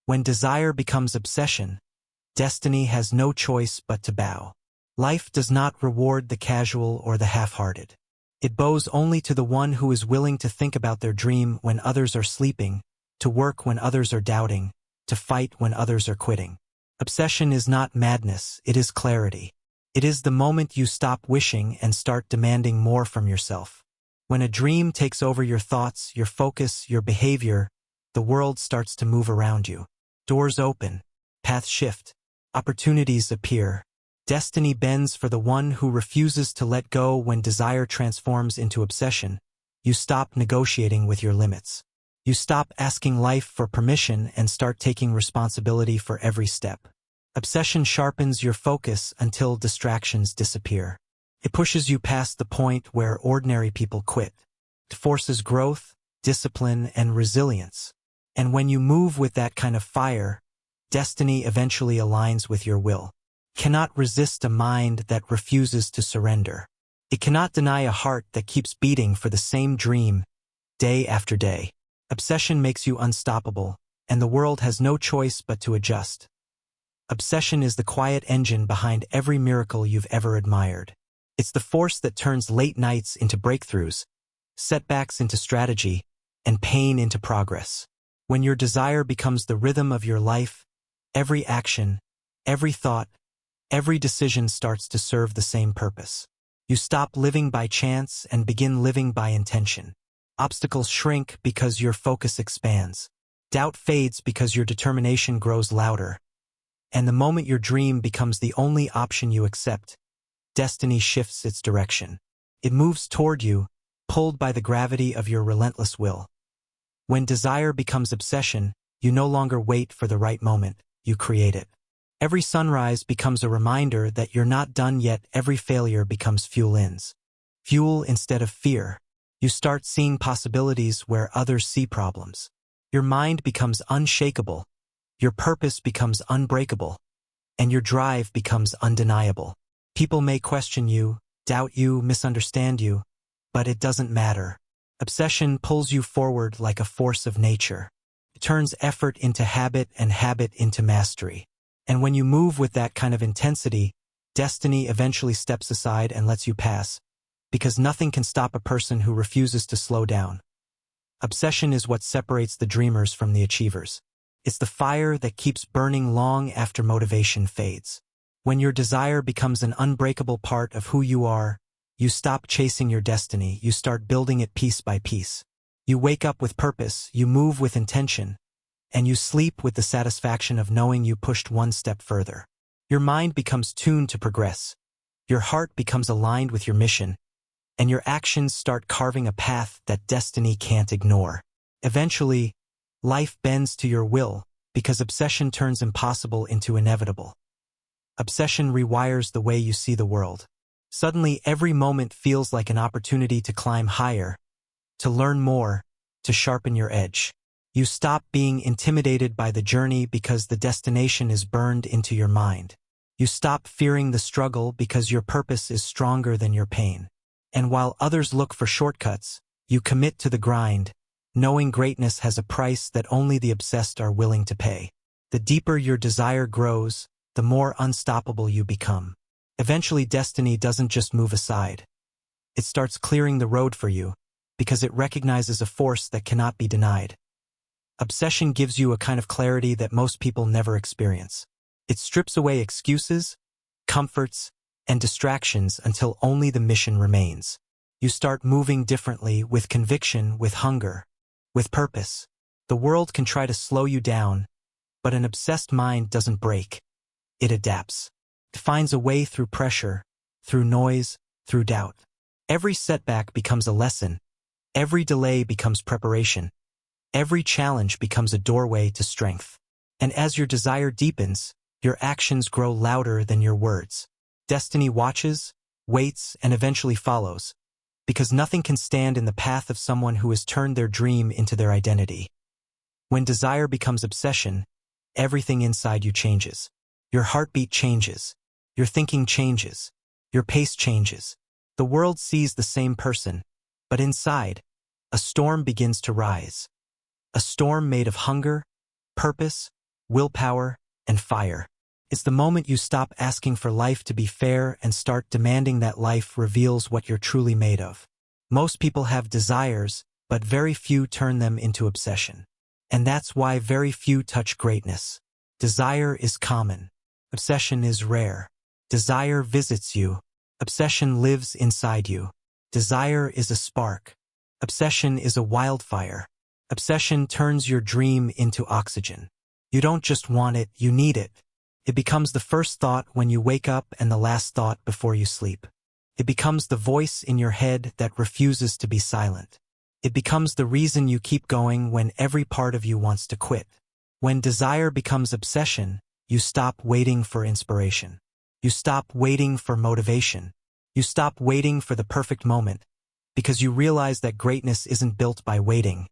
When desire becomes obsession, destiny has no choice but to bow. Life does not reward the casual or the half-hearted. It bows only to the one who is willing to think about their dream when others are sleeping, to work when others are doubting, to fight when others are quitting. Obsession is not madness, it is clarity. It is the moment you stop wishing and start demanding more from yourself. When a dream takes over your thoughts, your focus, your behavior, the world starts to move around you. Doors open, paths shift, opportunities appear. Destiny bends for the one who refuses to let go. When desire transforms into obsession, you stop negotiating with your limits. You stop asking life for permission and start taking responsibility for every step. Obsession sharpens your focus until distractions disappear. It pushes you past the point where ordinary people quit. It forces growth, discipline, and resilience. And when you move with that kind of fire, destiny eventually aligns with your will. It cannot resist a mind that refuses to surrender. It cannot deny a heart that keeps beating for the same dream, day after day. Obsession makes you unstoppable, and the world has no choice but to adjust. Obsession is the quiet engine behind every miracle you've ever admired. It's the force that turns late nights into breakthroughs, setbacks into strategy, and pain into progress. When your desire becomes the rhythm of your life, every action, every thought, every decision starts to serve the same purpose. You stop living by chance and begin living by intention. Obstacles shrink because your focus expands. Doubt fades because your determination grows louder. And the moment your dream becomes the only option you accept, destiny shifts its direction. It moves toward you, pulled by the gravity of your relentless will. When desire becomes obsession, you no longer wait for the right moment, you create it. Every sunrise becomes a reminder that you're not done yet. Every failure becomes fuel instead of fear. You start seeing possibilities where others see problems. Your mind becomes unshakable, your purpose becomes unbreakable, and your drive becomes undeniable. People may question you, doubt you, misunderstand you, but it doesn't matter. Obsession pulls you forward like a force of nature. It turns effort into habit and habit into mastery. And when you move with that kind of intensity, destiny eventually steps aside and lets you pass, because nothing can stop a person who refuses to slow down. Obsession is what separates the dreamers from the achievers. It's the fire that keeps burning long after motivation fades. When your desire becomes an unbreakable part of who you are, you stop chasing your destiny, you start building it piece by piece. You wake up with purpose, you move with intention, and you sleep with the satisfaction of knowing you pushed one step further. Your mind becomes tuned to progress. Your heart becomes aligned with your mission, and your actions start carving a path that destiny can't ignore. Eventually, life bends to your will, because obsession turns impossible into inevitable. Obsession rewires the way you see the world. Suddenly, every moment feels like an opportunity to climb higher, to learn more, to sharpen your edge. You stop being intimidated by the journey because the destination is burned into your mind. You stop fearing the struggle because your purpose is stronger than your pain. And while others look for shortcuts, you commit to the grind, knowing greatness has a price that only the obsessed are willing to pay. The deeper your desire grows, the more unstoppable you become. Eventually, destiny doesn't just move aside. It starts clearing the road for you, because it recognizes a force that cannot be denied. Obsession gives you a kind of clarity that most people never experience. It strips away excuses, comforts, and distractions until only the mission remains. You start moving differently, with conviction, with hunger, with purpose. The world can try to slow you down, but an obsessed mind doesn't break. It adapts. It finds a way through pressure, through noise, through doubt. Every setback becomes a lesson. Every delay becomes preparation. Every challenge becomes a doorway to strength. And as your desire deepens, your actions grow louder than your words. Destiny watches, waits, and eventually follows, because nothing can stand in the path of someone who has turned their dream into their identity. When desire becomes obsession, everything inside you changes. Your heartbeat changes. Your thinking changes. Your pace changes. The world sees the same person, but inside, a storm begins to rise. A storm made of hunger, purpose, willpower, and fire. It's the moment you stop asking for life to be fair and start demanding that life reveals what you're truly made of. Most people have desires, but very few turn them into obsession. And that's why very few touch greatness. Desire is common. Obsession is rare. Desire visits you. Obsession lives inside you. Desire is a spark. Obsession is a wildfire. Obsession turns your dream into oxygen. You don't just want it, you need it. It becomes the first thought when you wake up and the last thought before you sleep. It becomes the voice in your head that refuses to be silent. It becomes the reason you keep going when every part of you wants to quit. When desire becomes obsession, you stop waiting for inspiration. You stop waiting for motivation. You stop waiting for the perfect moment, because you realize that greatness isn't built by waiting.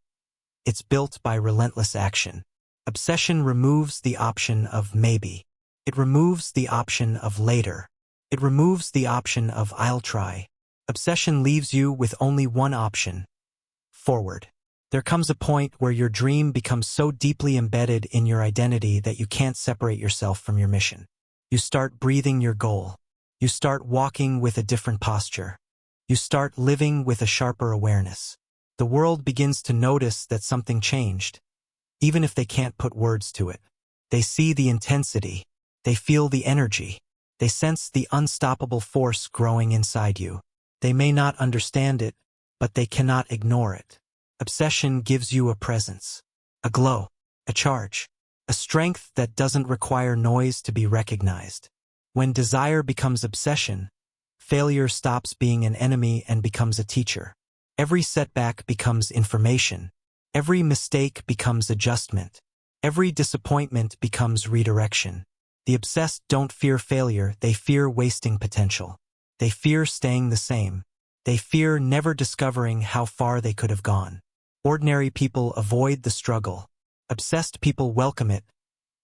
It's built by relentless action. Obsession removes the option of maybe. It removes the option of later. It removes the option of I'll try. Obsession leaves you with only one option: forward. There comes a point where your dream becomes so deeply embedded in your identity that you can't separate yourself from your mission. You start breathing your goal. You start walking with a different posture. You start living with a sharper awareness. The world begins to notice that something changed, even if they can't put words to it. They see the intensity. They feel the energy. They sense the unstoppable force growing inside you. They may not understand it, but they cannot ignore it. Obsession gives you a presence, a glow, a charge, a strength that doesn't require noise to be recognized. When desire becomes obsession, failure stops being an enemy and becomes a teacher. Every setback becomes information. Every mistake becomes adjustment. Every disappointment becomes redirection. The obsessed don't fear failure, they fear wasting potential. They fear staying the same. They fear never discovering how far they could have gone. Ordinary people avoid the struggle. Obsessed people welcome it,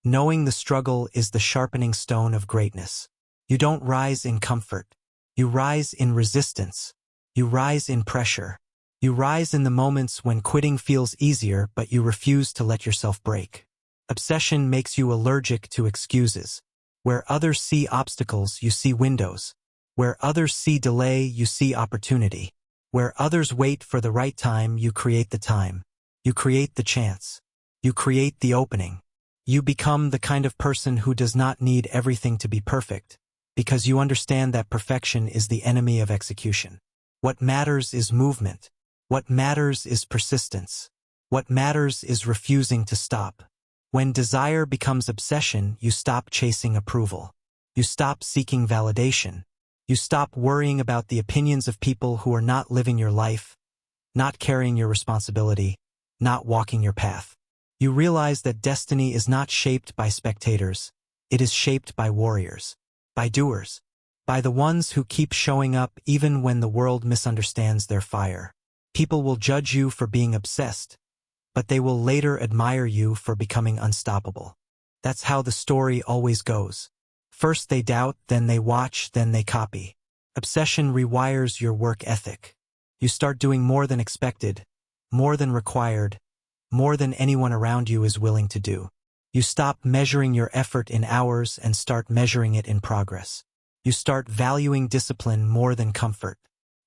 knowing the struggle is the sharpening stone of greatness. You don't rise in comfort. You rise in resistance. You rise in pressure. You rise in the moments when quitting feels easier, but you refuse to let yourself break. Obsession makes you allergic to excuses. Where others see obstacles, you see windows. Where others see delay, you see opportunity. Where others wait for the right time, you create the time. You create the chance. You create the opening. You become the kind of person who does not need everything to be perfect, because you understand that perfection is the enemy of execution. What matters is movement. What matters is persistence. What matters is refusing to stop. When desire becomes obsession, you stop chasing approval. You stop seeking validation. You stop worrying about the opinions of people who are not living your life, not carrying your responsibility, not walking your path. You realize that destiny is not shaped by spectators. It is shaped by warriors, by doers, by the ones who keep showing up even when the world misunderstands their fire. People will judge you for being obsessed, but they will later admire you for becoming unstoppable. That's how the story always goes. First they doubt, then they watch, then they copy. Obsession rewires your work ethic. You start doing more than expected, more than required, more than anyone around you is willing to do. You stop measuring your effort in hours and start measuring it in progress. You start valuing discipline more than comfort.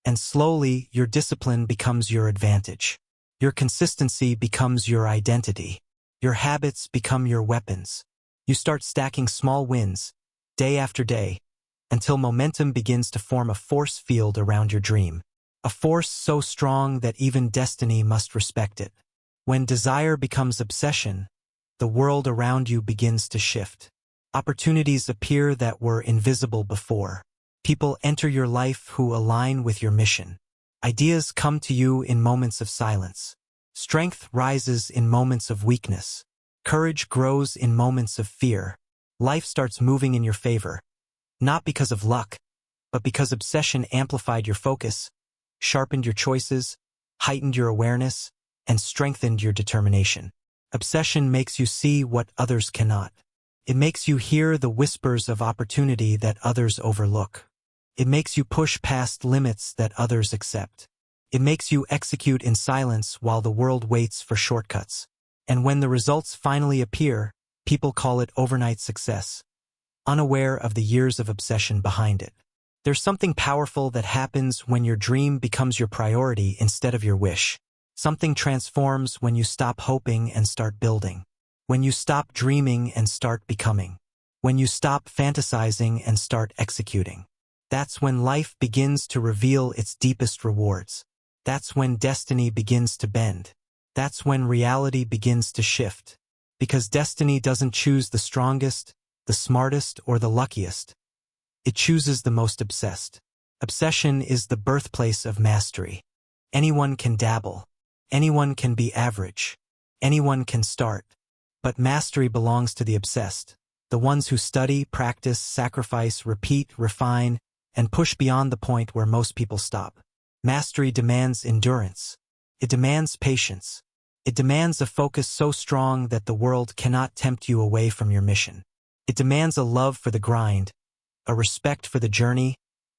And slowly, your discipline becomes your advantage. Your consistency becomes your identity. Your habits become your weapons. You start stacking small wins, day after day, until momentum begins to form a force field around your dream. A force so strong that even destiny must respect it. When desire becomes obsession, the world around you begins to shift. Opportunities appear that were invisible before. People enter your life who align with your mission. Ideas come to you in moments of silence. Strength rises in moments of weakness. Courage grows in moments of fear. Life starts moving in your favor, not because of luck, but because obsession amplified your focus, sharpened your choices, heightened your awareness, and strengthened your determination. Obsession makes you see what others cannot. It makes you hear the whispers of opportunity that others overlook. It makes you push past limits that others accept. It makes you execute in silence while the world waits for shortcuts. And when the results finally appear, People call it overnight success, unaware of the years of obsession behind it. There's something powerful that happens when your dream becomes your priority instead of your wish. Something transforms when you stop hoping and start building. When you stop dreaming and start becoming. When you stop fantasizing and start executing. That's when life begins to reveal its deepest rewards. That's when destiny begins to bend. That's when reality begins to shift. Because destiny doesn't choose the strongest, the smartest, or the luckiest. It chooses the most obsessed. Obsession is the birthplace of mastery. Anyone can dabble. Anyone can be average. Anyone can start. But mastery belongs to the obsessed. The ones who study, practice, sacrifice, repeat, refine, and push beyond the point where most people stop. Mastery demands endurance. It demands patience. It demands a focus so strong that the world cannot tempt you away from your mission. It demands a love for the grind, a respect for the journey,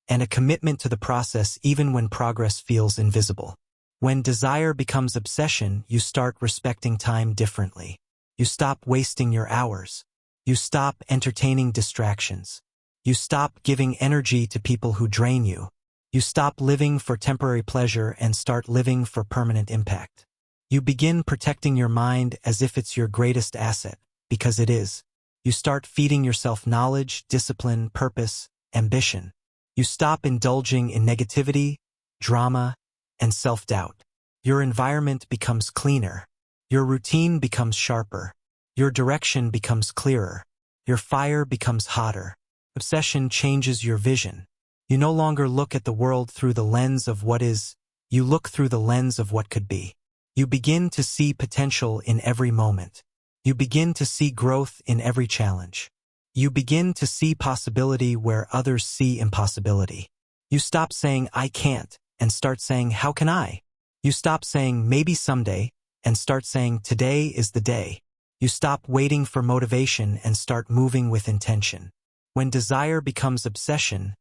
and a commitment to the process even when progress feels invisible. When desire becomes obsession, you start respecting time differently. You stop wasting your hours. You stop entertaining distractions. You stop giving energy to people who drain you. You stop living for temporary pleasure and start living for permanent impact. You begin protecting your mind as if it's your greatest asset, because it is. You start feeding yourself knowledge, discipline, purpose, ambition. You stop indulging in negativity, drama, and self-doubt. Your environment becomes cleaner. Your routine becomes sharper. Your direction becomes clearer. Your fire becomes hotter. Obsession changes your vision. You no longer look at the world through the lens of what is, you look through the lens of what could be. You begin to see potential in every moment. You begin to see growth in every challenge. You begin to see possibility where others see impossibility. You stop saying, I can't, and start saying, how can I? You stop saying, maybe someday, and start saying, today is the day. You stop waiting for motivation and start moving with intention. When desire becomes obsession,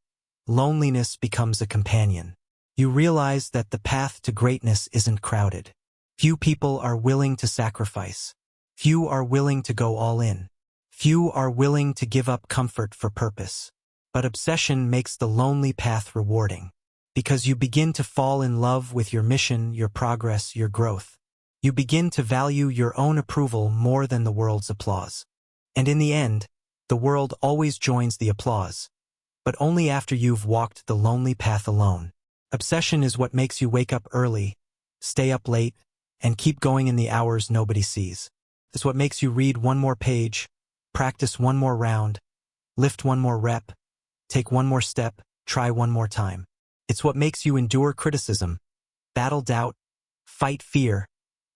loneliness becomes a companion. You realize that the path to greatness isn't crowded. Few people are willing to sacrifice. Few are willing to go all in. Few are willing to give up comfort for purpose. But obsession makes the lonely path rewarding. Because you begin to fall in love with your mission, your progress, your growth. You begin to value your own approval more than the world's applause. And in the end, the world always joins the applause. But only after you've walked the lonely path alone. Obsession is what makes you wake up early, stay up late, and keep going in the hours nobody sees. It's what makes you read one more page, practice one more round, lift one more rep, take one more step, try one more time. It's what makes you endure criticism, battle doubt, fight fear,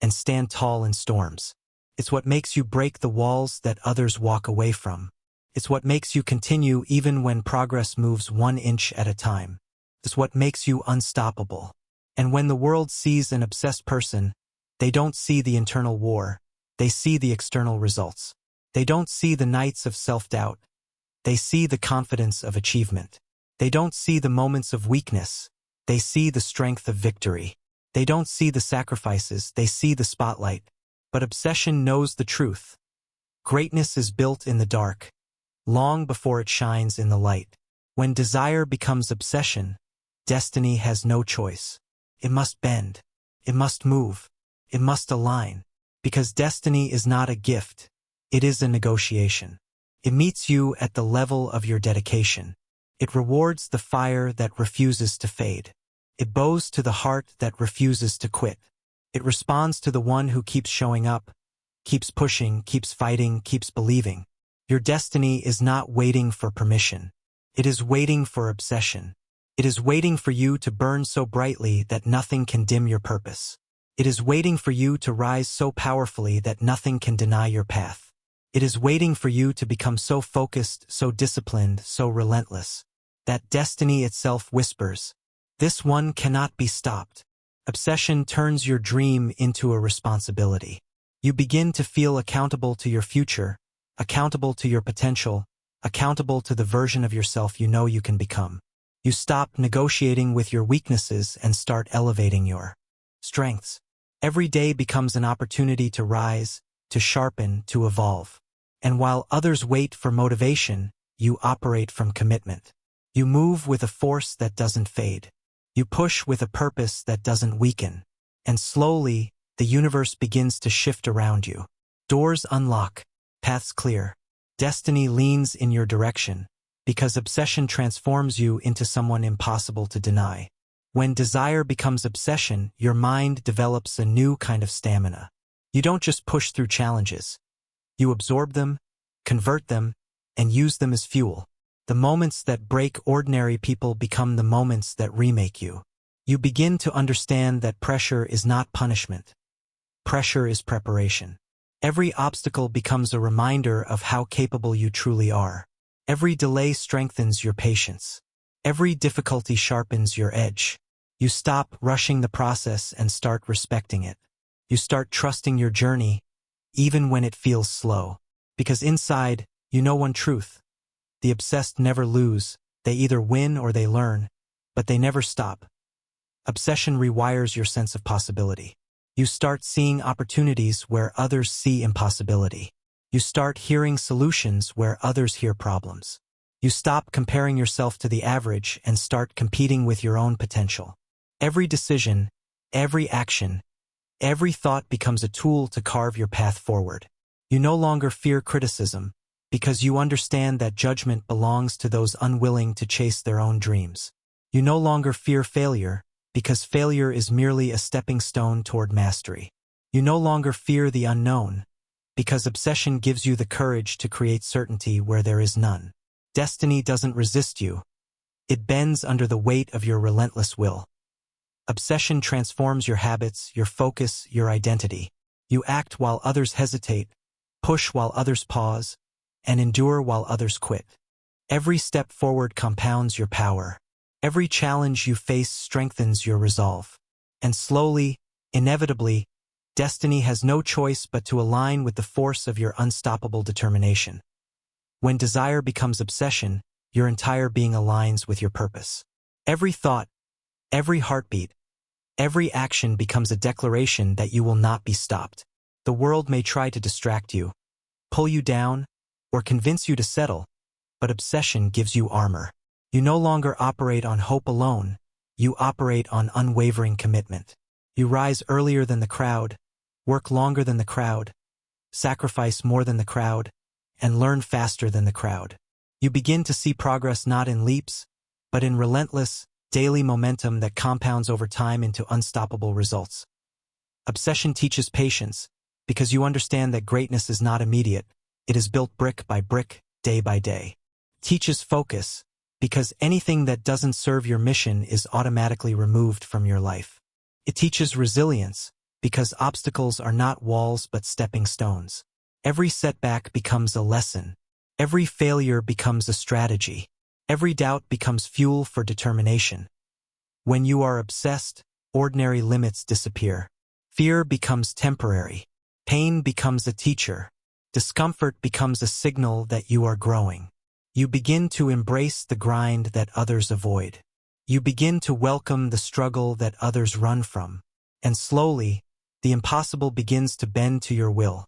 and stand tall in storms. It's what makes you break the walls that others walk away from. It's what makes you continue even when progress moves 1 inch at a time. It's what makes you unstoppable. And when the world sees an obsessed person, they don't see the internal war. They see the external results. They don't see the nights of self-doubt. They see the confidence of achievement. They don't see the moments of weakness. They see the strength of victory. They don't see the sacrifices. They see the spotlight. But obsession knows the truth. Greatness is built in the dark, long before it shines in the light. When desire becomes obsession, destiny has no choice. It must bend. It must move. It must align. Because destiny is not a gift. It is a negotiation. It meets you at the level of your dedication. It rewards the fire that refuses to fade. It bows to the heart that refuses to quit. It responds to the one who keeps showing up, keeps pushing, keeps fighting, keeps believing. Your destiny is not waiting for permission. It is waiting for obsession. It is waiting for you to burn so brightly that nothing can dim your purpose. It is waiting for you to rise so powerfully that nothing can deny your path. It is waiting for you to become so focused, so disciplined, so relentless, that destiny itself whispers, "This one cannot be stopped." Obsession turns your dream into a responsibility. You begin to feel accountable to your future, accountable to your potential, accountable to the version of yourself you know you can become. You stop negotiating with your weaknesses and start elevating your strengths. Every day becomes an opportunity to rise, to sharpen, to evolve. And while others wait for motivation, you operate from commitment. You move with a force that doesn't fade. You push with a purpose that doesn't weaken. And slowly, the universe begins to shift around you. Doors unlock, paths clear. Destiny leans in your direction, because obsession transforms you into someone impossible to deny. When desire becomes obsession, your mind develops a new kind of stamina. You don't just push through challenges. You absorb them, convert them, and use them as fuel. The moments that break ordinary people become the moments that remake you. You begin to understand that pressure is not punishment. Pressure is preparation. Every obstacle becomes a reminder of how capable you truly are. Every delay strengthens your patience. Every difficulty sharpens your edge. You stop rushing the process and start respecting it. You start trusting your journey, even when it feels slow. Because inside, you know one truth. The obsessed never lose. They either win or they learn, but they never stop. Obsession rewires your sense of possibility. You start seeing opportunities where others see impossibility. You start hearing solutions where others hear problems. You stop comparing yourself to the average and start competing with your own potential. Every decision, every action, every thought becomes a tool to carve your path forward. You no longer fear criticism, because you understand that judgment belongs to those unwilling to chase their own dreams. You no longer fear failure, because failure is merely a stepping stone toward mastery. You no longer fear the unknown, because obsession gives you the courage to create certainty where there is none. Destiny doesn't resist you. It bends under the weight of your relentless will. Obsession transforms your habits, your focus, your identity. You act while others hesitate, push while others pause, and endure while others quit. Every step forward compounds your power. Every challenge you face strengthens your resolve. And slowly, inevitably, destiny has no choice but to align with the force of your unstoppable determination. When desire becomes obsession, your entire being aligns with your purpose. Every thought, every heartbeat, every action becomes a declaration that you will not be stopped. The world may try to distract you, pull you down, or convince you to settle, but obsession gives you armor. You no longer operate on hope alone, you operate on unwavering commitment. You rise earlier than the crowd, work longer than the crowd, sacrifice more than the crowd, and learn faster than the crowd. You begin to see progress not in leaps, but in relentless, daily momentum that compounds over time into unstoppable results. Obsession teaches patience, because you understand that greatness is not immediate, it is built brick by brick, day by day. Teaches focus, because anything that doesn't serve your mission is automatically removed from your life. It teaches resilience, because obstacles are not walls but stepping stones. Every setback becomes a lesson. Every failure becomes a strategy. Every doubt becomes fuel for determination. When you are obsessed, ordinary limits disappear. Fear becomes temporary. Pain becomes a teacher. Discomfort becomes a signal that you are growing. You begin to embrace the grind that others avoid. You begin to welcome the struggle that others run from. And slowly, the impossible begins to bend to your will.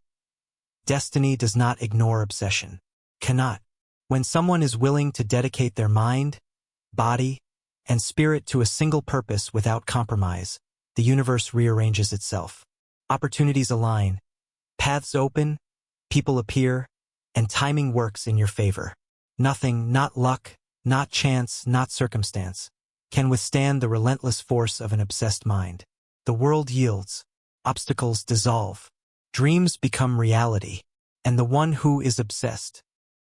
Destiny does not ignore obsession. Cannot. When someone is willing to dedicate their mind, body, and spirit to a single purpose without compromise, the universe rearranges itself. Opportunities align, paths open, people appear, and timing works in your favor. Nothing, not luck, not chance, not circumstance, can withstand the relentless force of an obsessed mind. The world yields, obstacles dissolve, dreams become reality, and the one who is obsessed